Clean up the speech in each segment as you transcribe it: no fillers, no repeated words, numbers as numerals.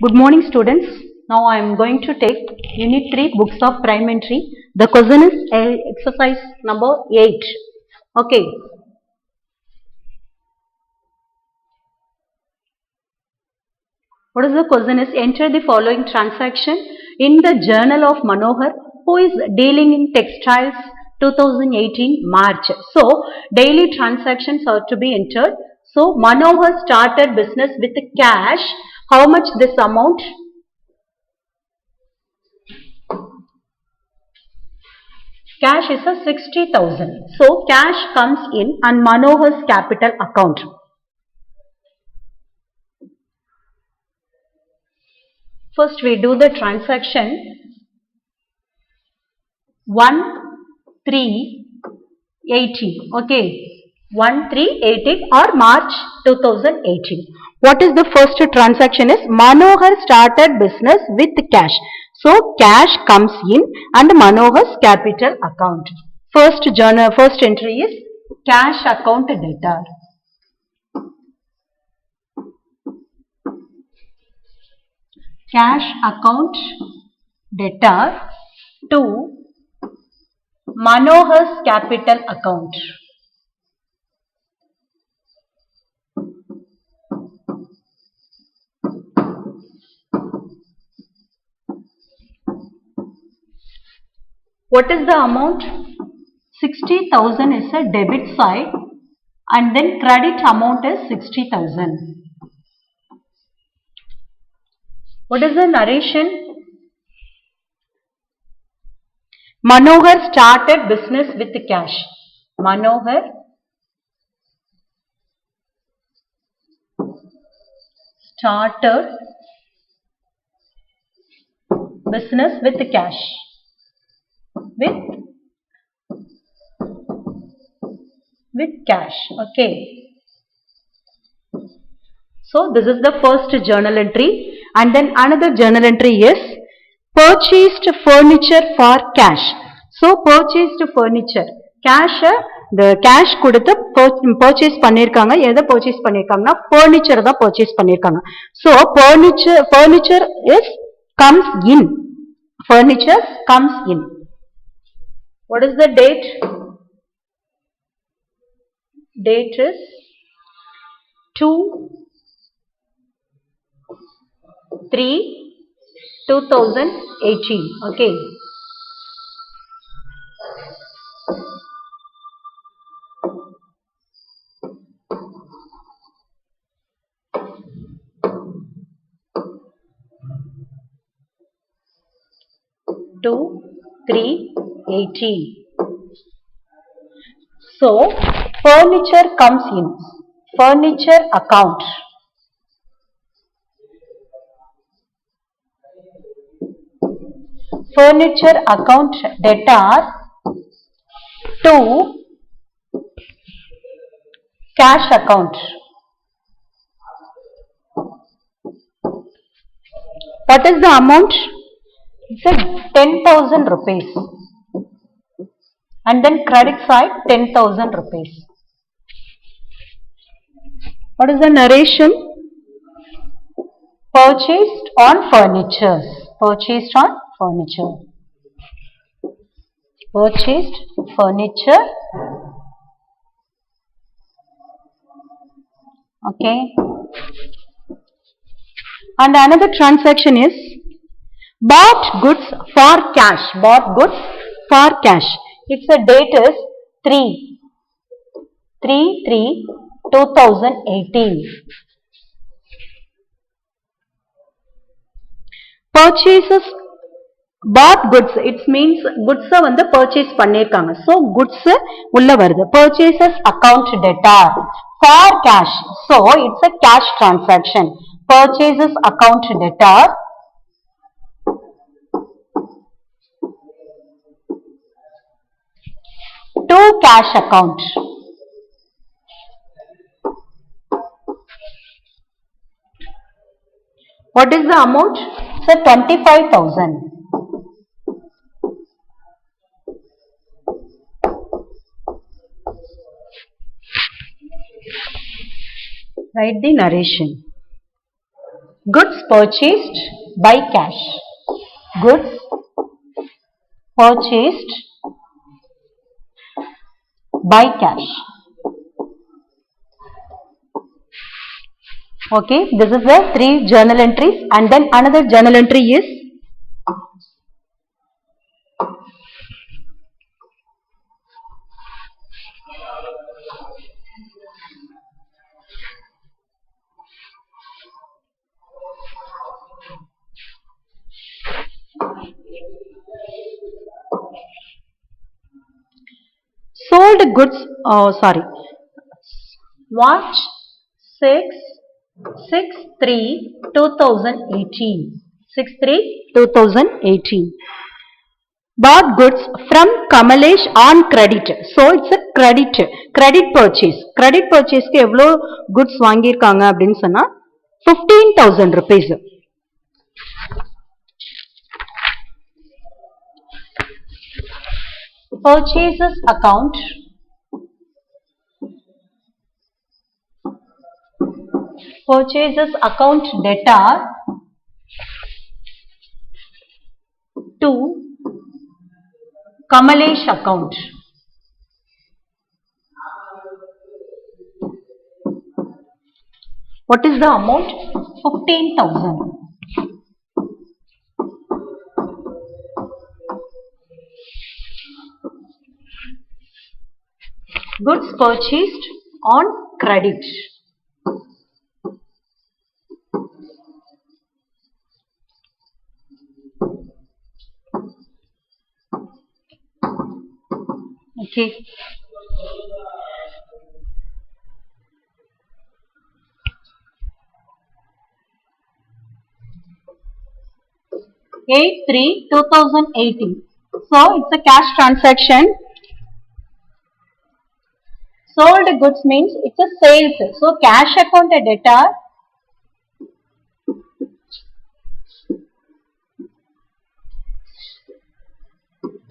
Good morning, students. Now I am going to take Unit 3 Books of Primentary. The question is exercise number 8. Okay. What is the question is, enter the following transaction in the journal of Manohar, who is dealing in textiles 2018 March. So, daily transactions are to be entered. So, Manohar started business with cash. How much this amount? Cash is a 60,000. So, cash comes in and Manohar's capital account. First, we do the transaction 1380. Okay. 1380 or March 2018. What is the first transaction is Manohar started business with cash. So cash comes in and Manohar's capital account. First entry is cash account debtor. Cash account debtor to Manohar's capital account. What is the amount? 60,000 is a debit side and then credit amount is 60,000. What is the narration? Manohar started business with cash. Manohar started business with cash. With cash. Okay. So this is the first journal entry, and then another journal entry is purchased furniture for cash. So purchased furniture. Cash, the cash கொடுத்து purchase பண்ணிருக்காங்க. எதை purchase பண்ணிருக்காங்கன்னா furniture தான் purchase பண்ணிருக்காங்க. So furniture is comes in. Furniture comes in. What is the date? Date is 2/3/2018. Okay. Two, 3/18. So, furniture comes in. Furniture account. Furniture account debtor to cash account. What is the amount? It's a 10,000 rupees. And then credit side 10,000 rupees. What is the narration? Purchased on furnitures. Purchased on furniture. Purchased furniture. Okay. And another transaction is bought goods for cash. Bought goods for cash. Its date is 3/3/2018. Purchases bought goods. It means goods வந்து purchase பண்ணிருக்காங்க. So goods உள்ள வருது. Purchases account debtor for cash. So it's a cash transaction. Purchases account debtor to cash account. What is the amount? So 25,000. Write the narration. Goods purchased by cash. Goods purchased by cash. Okay, this is the 3 journal entries, and then another journal entry is sold goods. March 6/3/2018. 6/3/2018. Bought goods from Kamalesh on credit. So it's a credit purchase. Credit purchase க்கு எவ்வளோ goods வாங்கியிருக்காங்க அப்படின்னு சொன்னா 15,000 rupees. Purchases account. Purchases account debtor to Kamalesh account. What is the amount? 15,000. Goods purchased on credit. Okay. Eight 3/2018. So it's a cash transaction. Sold goods means it's a sales. So cash account a debtor.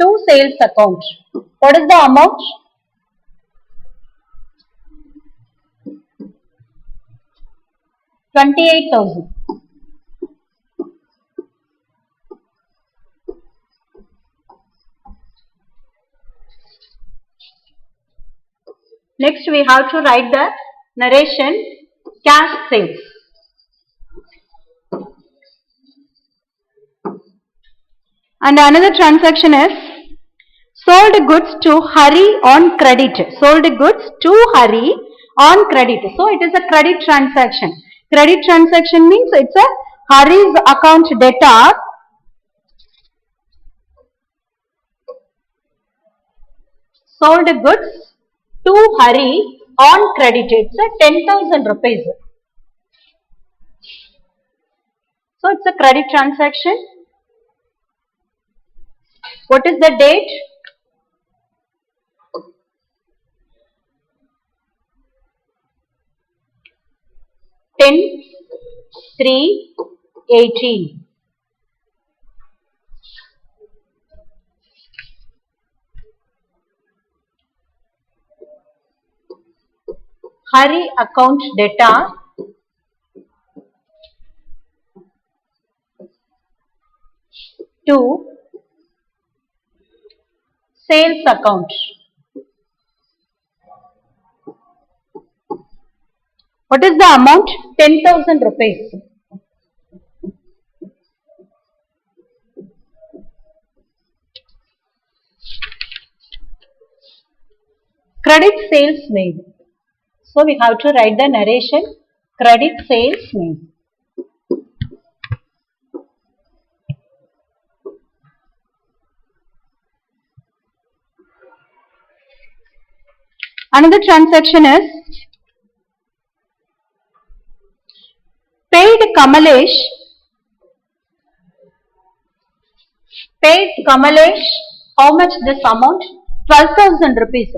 To sales account. What is the amount? 28,000. Next we have to write the narration cash sales. And another transaction is sold goods to Hari on credit. Sold goods to Hari on credit. So it is a credit transaction. Credit transaction means it's a Hari's account debtor sold goods to Hari on credit. It's a 10,000 rupees. So it's a credit transaction. What is the date? Ten 3/18. Hari account debtor to sales account. What is the amount? 10,000 rupees. Credit sales made. So we have to write the narration credit sales made. Another transaction is paid Kamalesh how much this amount? 12,000 rupees.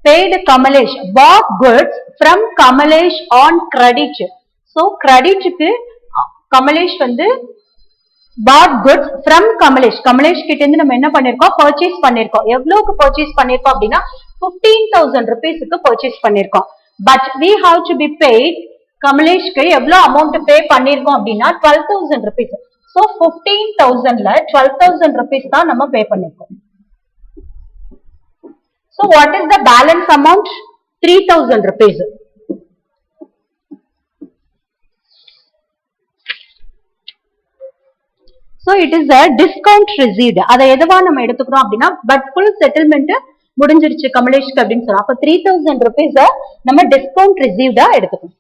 Paid Kamalesh, bought goods from Kamalesh on credit. So credit க்கு Kamalesh வந்து bought goods from Kamalesh. Kamalesh கிட்ட இருந்து நம்ம என்ன பண்ணிருக்கோம்? purchase பண்ணிருக்கோம். எவ்வளவுக்கு purchase பண்ணிருக்கோம் அப்படின்னா 15,000 rupees க்கு purchase பண்ணிருக்கோம். But we have to be paid கமலேஷ்க்கு எவ்வளவு அமௌண்ட் பே பண்ணிருக்கோம் அப்படின்னா 12,000 rupees. So 15,000ல 12,000 rupees தான் நம்ம பே பண்ணிருக்கோம். So what is the balance amount? 3,000 rupees. So it is a discount received. அதை எதுவா நம்ம எடுத்துக்கிறோம் அப்படின்னா பட் full settlement முடிஞ்சிருச்சு கமலேஷ்க்கு அப்படின்னு சொல்றோம். அப்ப 3,000 rupees நம்ம discount received எடுத்துக்கணும்.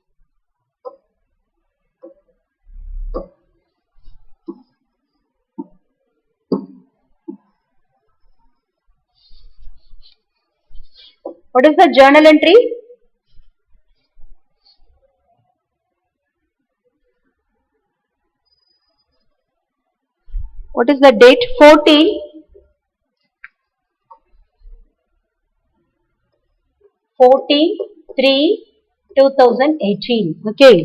What is the journal entry? What is the date? 14/3/2018. Okay.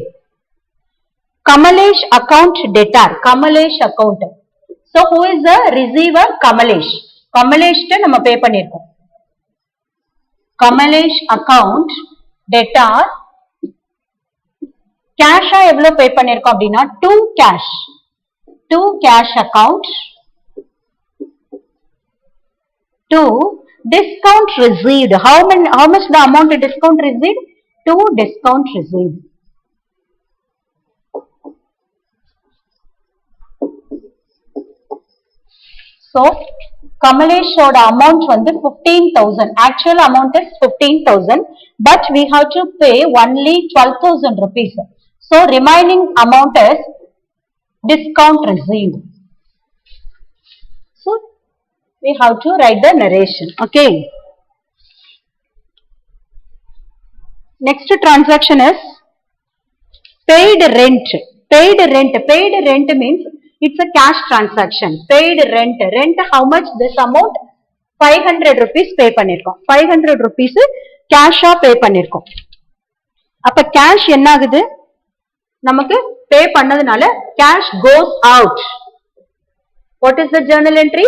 Kamalesh account debtor. Kamalesh account. So who is the receiver? Kamalesh. Kamalesh ட்ட நம்ம பே பண்ணிருக்கோம். Kamalesh account debtor. Cash எவ்வளவு பே பண்ணிருக்கோம் அப்படின்னா 2 cash. 2 cash account. 2 discount received. How much the amount of discount received? 2 discount received. So Kamalesh amount வந்து 15,000. Actual amount is 15,000, but we have to pay only 12,000 rupees. So remaining amount is discount received. So we have to write the narration. Okay. Next transaction is paid rent. Paid rent. Paid rent means it's a cash transaction. Paid rent. Rent how much? This amount 500 rupees pay பண்ணிருக்கோம். 500 rupees cash pay பண்ணிருக்கோம். அப்ப cash என்ன ஆகுது? நமக்கு pay பண்ணதுனால cash goes out. What is the journal entry?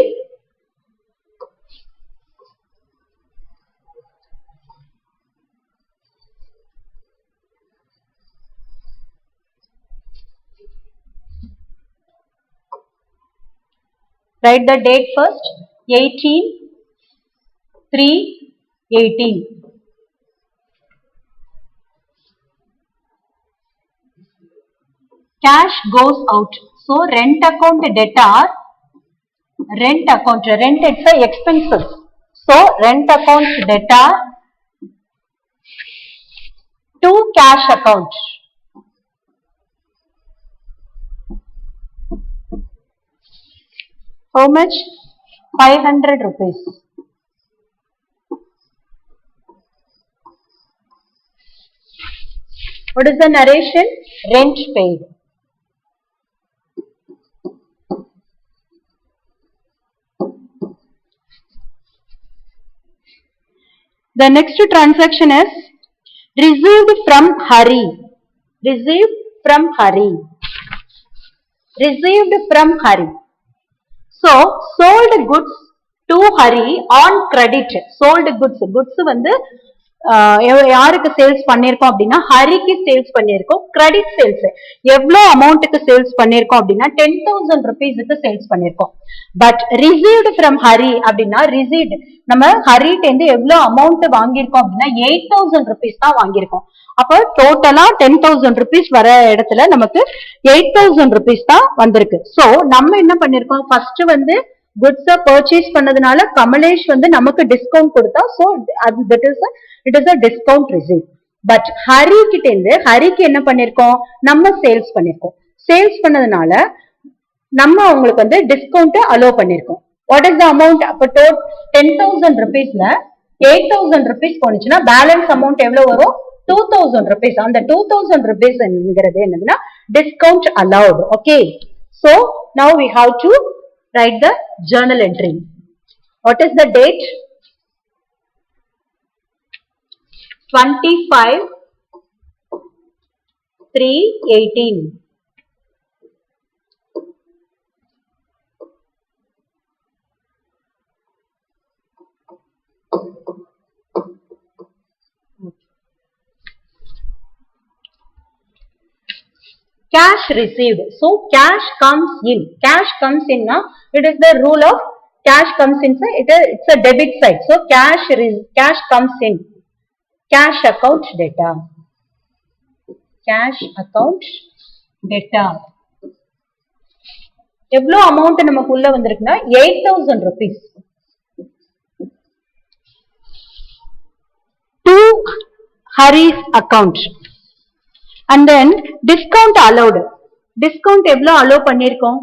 Write the date first. 18/3/18. Cash goes out. So rent account debtor. Rent account. Rent it's a expenses. So rent account debtor to cash account. How much? 500 rupees. What is the narration? Rent paid. The next transaction is received from Hari. Received from Hari. Received from Hari. So sold goods to Hari on credit. Sold goods. Goods வந்து யாருக்கு sales பண்ணிருக்கோம் அப்படின்னா ஹரிக்கு sales பண்ணிருக்கோம். Credit sales எவ்வளவு அமௌண்ட்டுக்கு sales பண்ணிருக்கோம் அப்படின்னா 10,000 rupeesக்கு sales பண்ணிருக்கோம். பட் ரிசீவ்டு ஃப்ரம் ஹரி அப்படின்னா ரிசீவ்டு நம்ம ஹரிட்ட இருந்து எவ்வளவு அமௌண்ட் வாங்கியிருக்கோம் அப்படின்னா 8,000 rupees தான் வாங்கியிருக்கோம். அப்போ டோட்டலா 10,000 rupees வர இடத்துல நமக்கு 8,000 rupees தான் வந்திருக்கு. சோ நம்ம என்ன பண்ணிருக்கோம்? ஃபர்ஸ்ட் வந்து goods purchase பண்ணதுனால கமலேஷ் வந்து நமக்கு டிஸ்கவுண்ட் கொடுத்தா. So it is a discount receipt. But Hari கிட்ட இருந்து ஹரிக்கு என்ன பண்ணிருக்கோம்? நம்ம சேல்ஸ் பண்ணிருக்கோம். சேல்ஸ் பண்ணதுனால நம்ம அவங்களுக்கு வந்து டிஸ்கவுண்ட் அலோ பண்ணிருக்கோம். What is the amount? அப்ப 10,000 rupeesல 8,000 rupees போனுச்சுன்னா பேலன்ஸ் அமௌண்ட் எவ்வளவு வரும்? 2,000 rupees. அந்த 2,000 rupees என்கிறது என்னதுன்னா discount allowed. Okay. So now we have to write the journal entry. What is the date? 25/3/18. cash received. So cash comes in. Cash comes in now. It is the rule of cash comes in. It's a debit side. So cash comes in. Cash account data. Cash account data. எவ்வளோ amount நமக்கு உள்ள வந்திருக்குன்னா 8,000 rupees. To Hari's account. And then discount allowed. Discount எவ்வளோ allow பண்ணிருக்கோம்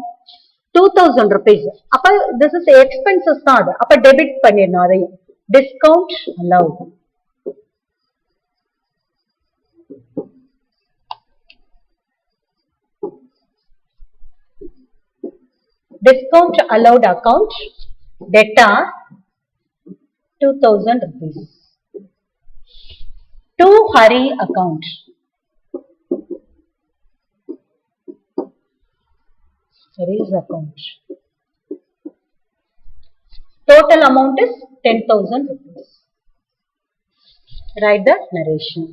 2,000 rupees. அப்ப this is expenses தான் அது. அப்ப debit பண்ணிடணும் அதையும். Discount allowed. Discount allowed account data 2,000 rupees. To Hari account. Hari's account. Total amount is 10,000 rupees. Write the narration.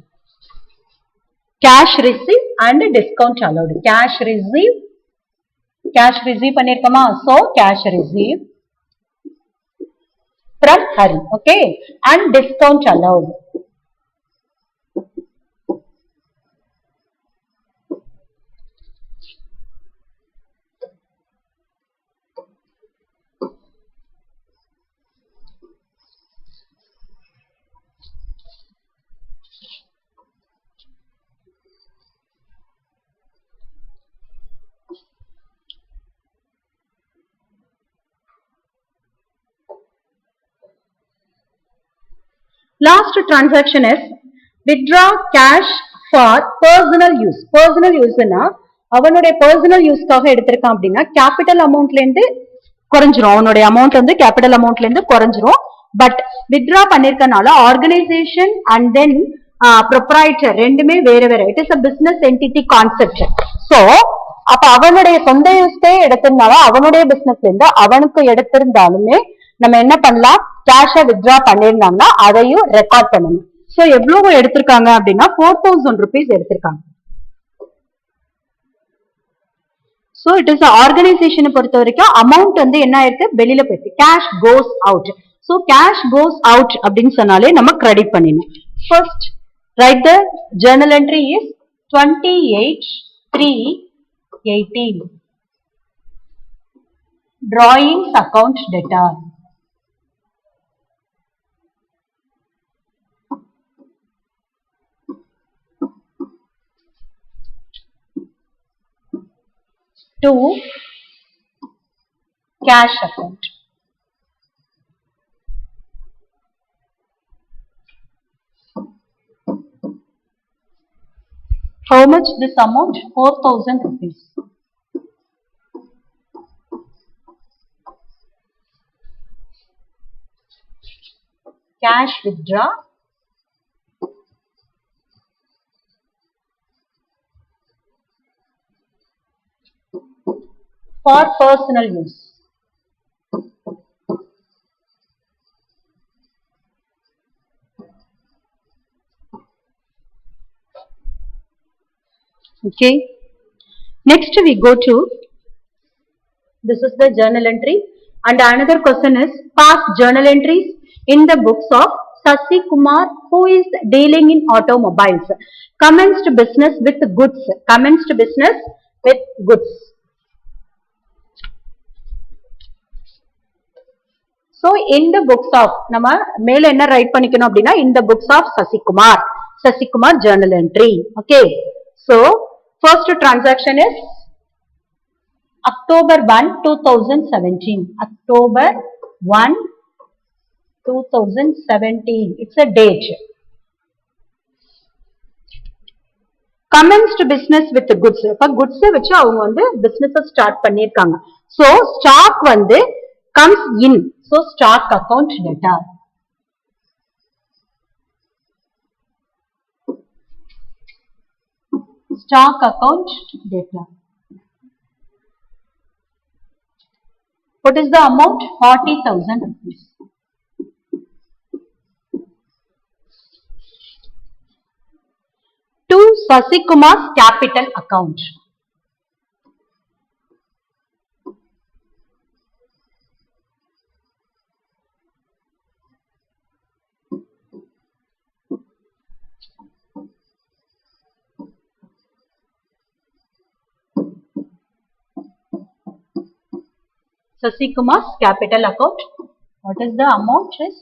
Cash received and discount allowed. Cash received. Cash receive பண்ணிருக்கோமா? So cash receive from Hari. Okay. And discount allowed. Last transaction is withdraw cash for personal use. Personal use na அவனுடைய personal யூஸ்க்காக எடுத்திருக்கான் அப்படின்னா capital அமௌண்ட்ல இருந்து குறைஞ்சிரும். அவனுடைய amount வந்து capital அமௌண்ட்ல இருந்து குறைஞ்சிரும். பட் வித்ரா பண்ணிருக்கனால ஆர்கனைசேஷன் அண்ட் தென் ப்ரொப்ரைட்டர் ரெண்டுமே வேற வேற. It is a business entity concept. So அப்ப அவனுடைய சொந்த யூஸ்க்கே எடுத்திருந்தாலும் அவனுடைய பிசினஸ்ல இருந்து அவனுக்கு எடுத்திருந்தாலுமே நம்ம என்ன பண்ணலாம், கேஷ வித்ரா பண்ணிருந்தாங்கன்னா அதையும் ரெக்கார்ட் பண்ணணும். சோ எவ்வளவு எடுத்திருக்காங்க அப்படின்னா 4,000 rupees எடுத்திருக்காங்க. சோ இட் இஸ் ஆர்கனைசேஷனை பொறுத்த வரைக்கும் அமௌண்ட் வந்து என்ன ஆயிருக்கு, வெளியில போயிருக்கு. Cash goes out. So cash goes out அப்படின்னு சொன்னாலே நம்ம கிரெடிட் பண்ணிடணும். First right the journal entry is 28/3/18. Drawings account data. To cash account. How much this amount? 4,000 rupees. Cash withdraw. For personal use. Okay. Next we go to, this is the journal entry, and another question is past journal entries in the books of Sasi Kumar, who is dealing in automobiles. Commenced business with goods. Commenced business with goods. So in the books of, நம்ம மேல என்ன right பண்ணிக்கணும் அப்படின்னா in the books of Sasikumar. Sasikumar journal entry. Okay. So first transaction is October 1, 2017. October 1, 2017. It's a date. Commenced business with goods. இப்ப goods வச்சு அவங்க வந்து business start பண்ணிருக்காங்க. So stock வந்து comes in. So stock account data. Stock account data. What is the amount? 40,000 rupees. To Sasikumar's capital account. Sasikumar's capital account. What is the amount? Is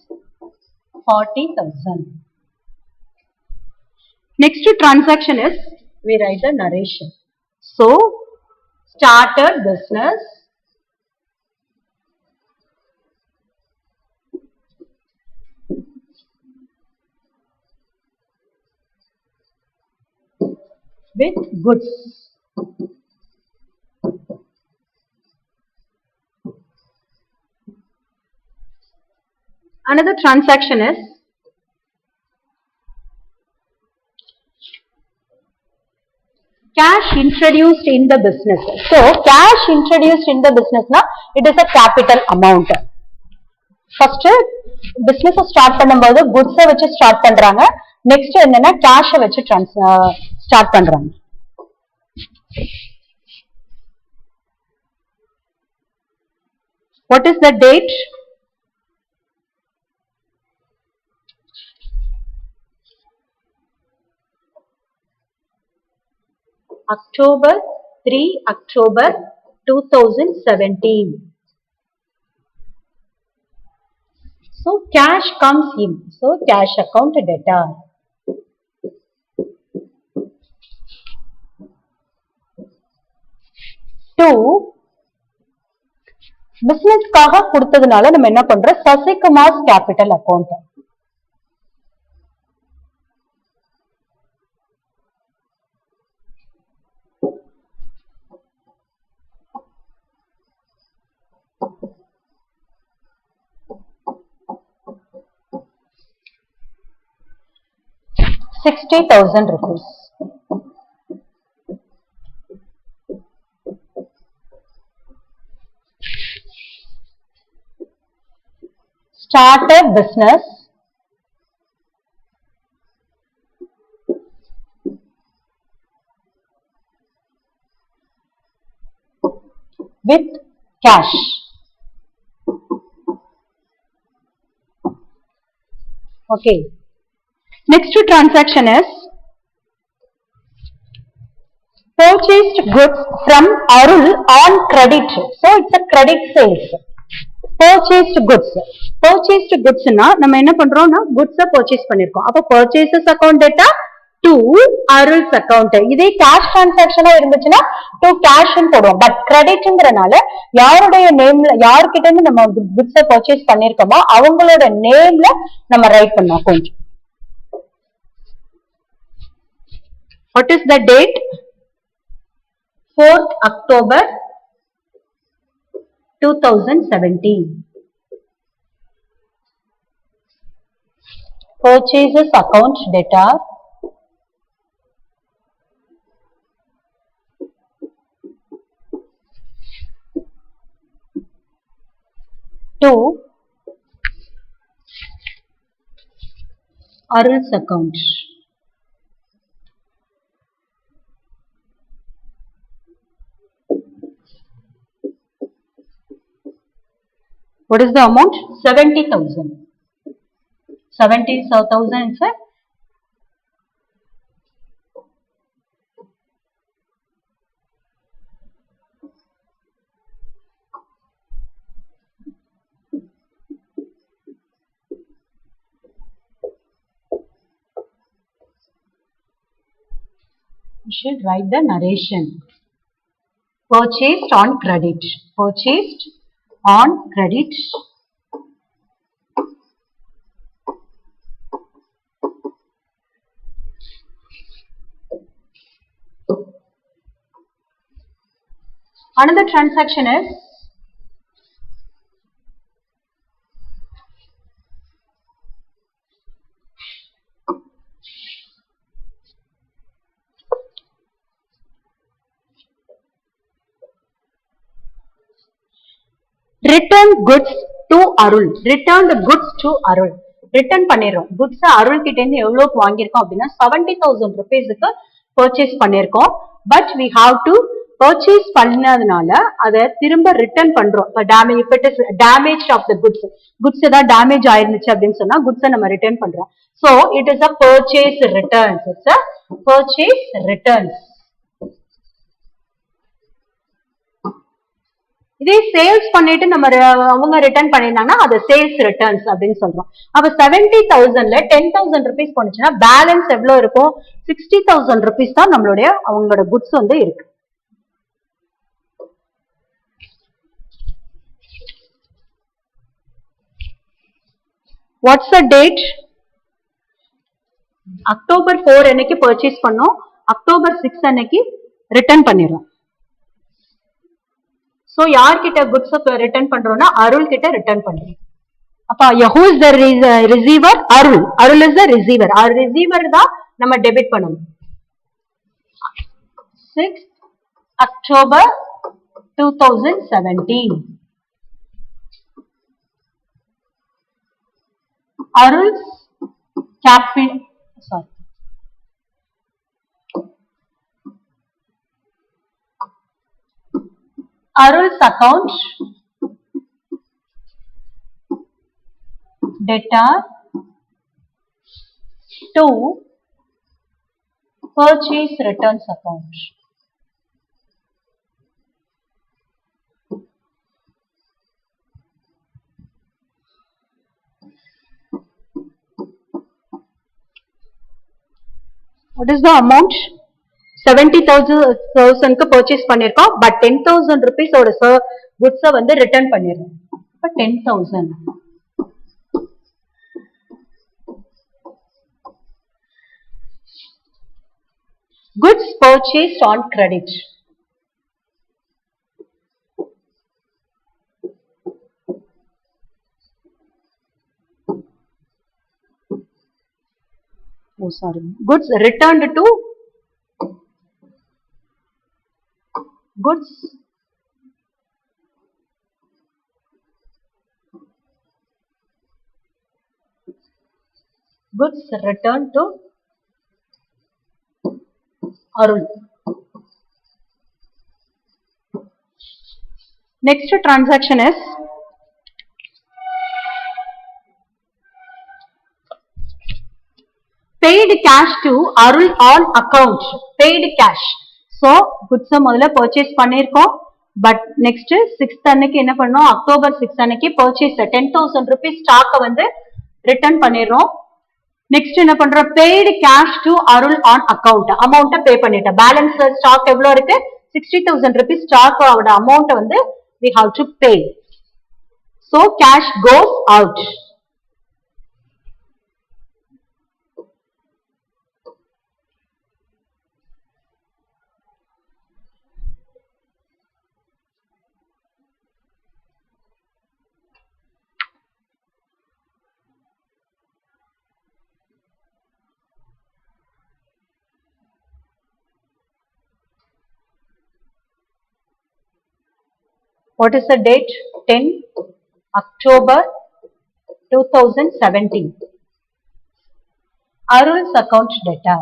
40,000. Next transaction is, we write the narration. So, started business. With goods. Another transaction is cash introduced in the business. So, cash introduced in the business na, it is a capital amount. First, business start பண்ணும்போது goods வச்சு start பண்றாங்க. Next என்னன்னா cash வச்சு start பண்றாங்க. What is the date? October 3, October 2017. So, cash comes in. So, cash account debtor. Two, business காக கொடுத்ததுனால நம்ம என்ன பண்றோம்? Sasikumar's capital account. ₹60,000. Started business with cash. Okay. Next transaction is purchased goods from Arul on credit. So, it's a credit sales. Purchased goods. Purchased goods na நம்ம என்ன பண்றோம்னா goods purchase பண்ணிருக்கோம். அப்ப purchases account data to Arul's account. இதே cash transaction இருந்துச்சுன்னா to cash ன்னு போடுவோம். But கிரெடிட்ங்கறனால யாருடைய நேம்ல யார்கிட்ட இருந்து நம்ம goods purchase பண்ணிருக்கோமோ அவங்களோட நேம்ல நம்ம ரைட் பண்ணோம் account. What is the date? 4th October 2017. Purchases account data to Arul's account. What is the amount? 70,000. 70,000 is we should write the narration. Purchased on credit. Purchased on credit. Another transaction is return goods to Arul. Return the goods to Arul. Return பண்ணிரோம். goods அருள் கிட்ட இருந்து எவ்வளவுக்கு வாங்கியிருக்கோம் அப்படின்னா 70,000 rupeesக்கு purchase பண்ணியிருக்கோம். But we have to purchase பண்ணதுனால அதை திரும்ப return பண்றோம். if it is damaged of the goods. goods ஏதாவது damage ஆயிருந்துச்சு அப்படின்னு சொன்னா goods நம்ம return பண்றோம். So it is a purchase returns. It's a purchase returns. இதே சேல்ஸ் பண்ணிட்டு நம்ம அவங்க ரிட்டர்ன் பண்ணிருந்தாங்கன்னா அது சேல்ஸ் ரிட்டர்ன்ஸ் அப்படின்னு சொல்றோம். அப்ப 70,000ல 10,000 ருபீஸ் போனுச்சுன்னா பேலன்ஸ் எவ்வளவு இருக்கும்? 60,000 ருபீஸ் தான் நம்மளுடைய அவங்களோட குட்ஸ் வந்து இருக்கு. What's the date? அக்டோபர் 4 அன்னைக்கு பர்ச்சேஸ் பண்ணோம், அக்டோபர் 6 அன்னைக்கு ரிட்டர்ன் பண்ணிடுறோம். சோ யார்கிட்ட குட்ஸ் ரிட்டர்ன் பண்றோம்னா அருள் கிட்ட ரிட்டர்ன் பண்றோம். அப்ப who is the receiver? Arul. Arul is the receiver. Receiver தான் நம்ம டெபிட் பண்ணணும். 6 October 2017 Arul's Arul's account debtor to purchase returns account. What is the amount? 70,000 க்கு purchase பண்ணிருக்கோம், but 10,000 rupees ஓட goods வந்து return பண்ணிருக்கோம். அப்ப 10,000. Goods purchased on credit. Oh, sorry. Goods returned to goods returned to Arul. Next transaction is paid cash to Arul on account. Paid cash. So goods முதல்ல purchase பண்ணிருக்கோம், but next 6th அன்னைக்கு என்ன பண்ணோம்? October 6 அன்னைக்கு purchase 10,000 rupees stock வந்து return பண்ணிடுறோம். next என்ன பண்றோம்? paid cash to Arul on account. amount pay பண்ணிட்டோம். balance stock எவ்வளவு இருக்கு? 60,000 rupees stock ஓட amount வந்து we have to pay. So cash goes out. What is the date? 10 October 2017. Arul's account data.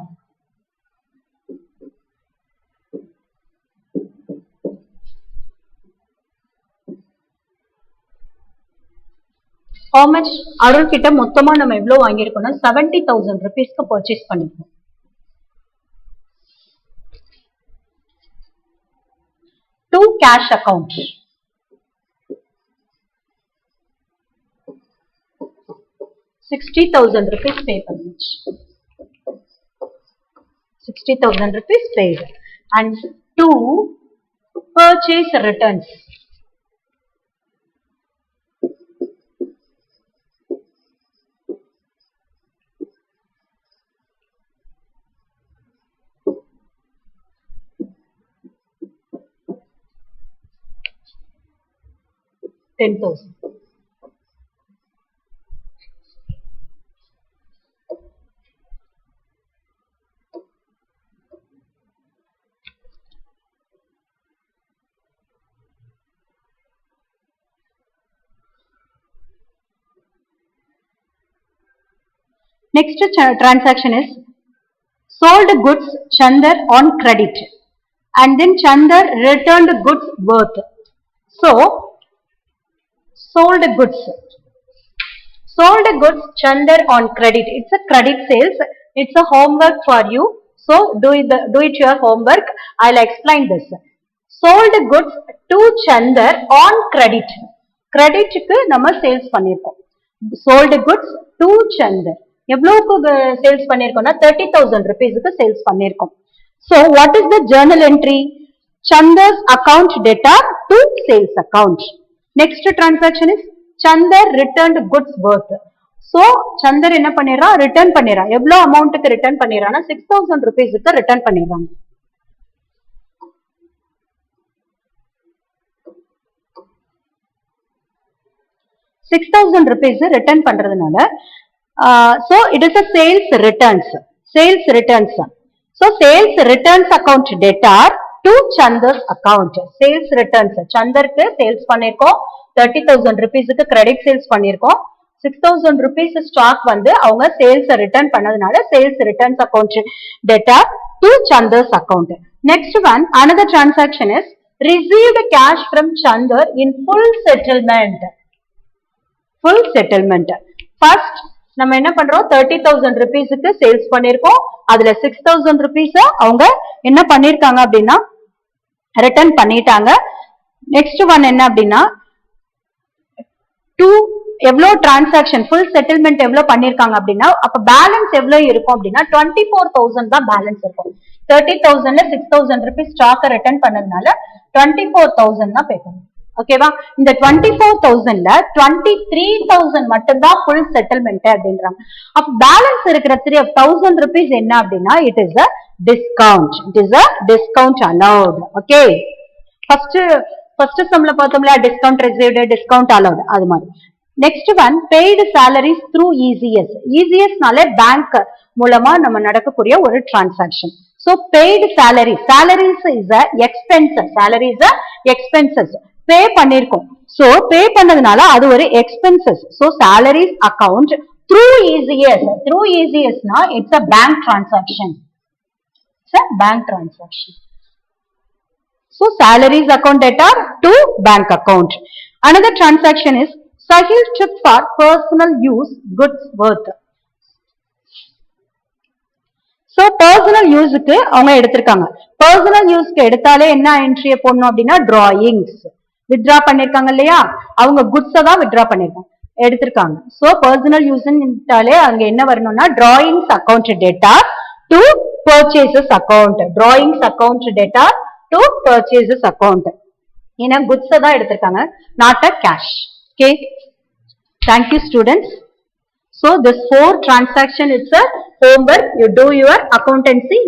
How much? Arul கிட்ட மொத்தமா நம்ம எவ்வளவு வாங்கியிருக்கோம்னா 70,000 rupeesக்கு purchase பண்ணிருக்கோம். To cash account. 60,000 rupees pay பண்ணிச்சு. 60,000 rupees paid. And to purchase returns. $10,000. Next transaction is sold goods Chandar on credit and then Chandar returned goods worth. So sold goods Chandar on credit. It's a credit sales. It's a homework for you. So do it your homework. I'll explain this. sold goods to Chandar on credit. கிரெடிட்க்கு நம்ம sales பண்ணிருக்கோம். sold goods to Chandar. எவ்வளவுக்கு sales பண்ணிருக்கோம்னா 30,000 rupeesக்கு sales பண்ணிருக்கோம். So what is the journal entry? Chandar's account debtor to sales account. Next transaction is Chandar returned goods worth. So Chandar என்ன பண்ணிடுறான், return பண்ணிடுறான். எவ்வளவு அமௌண்ட்டுக்கு return பண்ணிடுறான்னா 6,000 rupeesக்கு return பண்ணிடுறாங்க. ₹6,000 return பண்றதுனால so it is a sales returns. So sales returns account debtor to Chandar's account. Sales returns சந்தருக்கு sales பண்ணிருக்கோம், 30,000 rupeesக்கு credit sales பண்ணிருக்கோம், 6,000 rupees ஸ்டாக் வந்து அவங்க சேல்ஸ் ரிட்டர்ன் பண்ணதுனால sales returns account debtor to Chandar's account. Next one, another transaction is received cash from Chandar in full settlement. Full settlement. First நம்ம என்ன பண்றோம், 30,000 rupeesக்கு sales பண்ணிருக்கோம், அதுல 6,000 rupees அவங்க என்ன பண்ணிருக்காங்க அப்படின்னா ரிட்டர்ன் பண்ணிட்டாங்க. நெக்ஸ்ட் ஒன் என்ன அப்படின்னா எவ்வளவு டிரான்சாக்ஷன் ஃபுல் செட்டில்மெண்ட் எவ்வளவு பண்ணிருக்காங்க அப்படின்னா அப்ப பேலன்ஸ் எவ்வளவு இருக்கும் அப்படின்னா 24,000 தான் பேலன்ஸ் இருக்கும். 30,000ல 6,000 rupees ஸ்டாக் ரிட்டர்ன் பண்ணதுனால 24,000 தான் பே பண்ணணும். ஓகேவா? இந்த 24,000ல 23,000 மட்டும்தான் ஃபுல் செட்டில்மெண்ட் அப்படின்றாங்க. அப்ப பேலன்ஸ் இருக்கிற 3,000 rupees என்ன அப்படின்னா it is a discount. It is a discount allowed. Okay, first சம்ல பார்த்தோம்ல டிஸ்கவுண்ட் ரிசீவ்டு, டிஸ்கவுண்ட் அலௌட், அது மாதிரி. Next one paid salaries through ECS. இசிஎஸ்னாலே பேங்க் மூலமா நம்ம நடக்கக்கூடிய ஒரு transaction. So paid salary, salaries is a expenses, salary is a expenses, pay பண்ணிருக்கோம். So pay பண்ணதுனால அது ஒரு expenses. So salaries account through ECS. Through ECS na it's a bank transaction. It's a bank transaction. So salaries account debtor to bank account. Another transaction is Sahil took for personal use goods worth. So personal யூஸ்க்கு அவங்க எடுத்திருக்காங்க. personal யூஸ்க்கு எடுத்தாலே என்ன என்ட்ரியை போடணும் அப்படின்னா drawings. Withdraw பண்ணிருக்காங்க இல்லையா, அவங்க குட்ஸை தான் வித்ரா பண்ணிருக்காங்க எடுத்திருக்காங்க. So personal யூஸ்னாலே அங்க என்ன வரணும்னா drawings account debtor to purchases account. drawings account debtor to purchases account. ஏன்னா குட்ஸை தான் எடுத்திருக்காங்க, not a cash. Okay, thank you students. So this 4 transaction is a homework. You do your accountancy.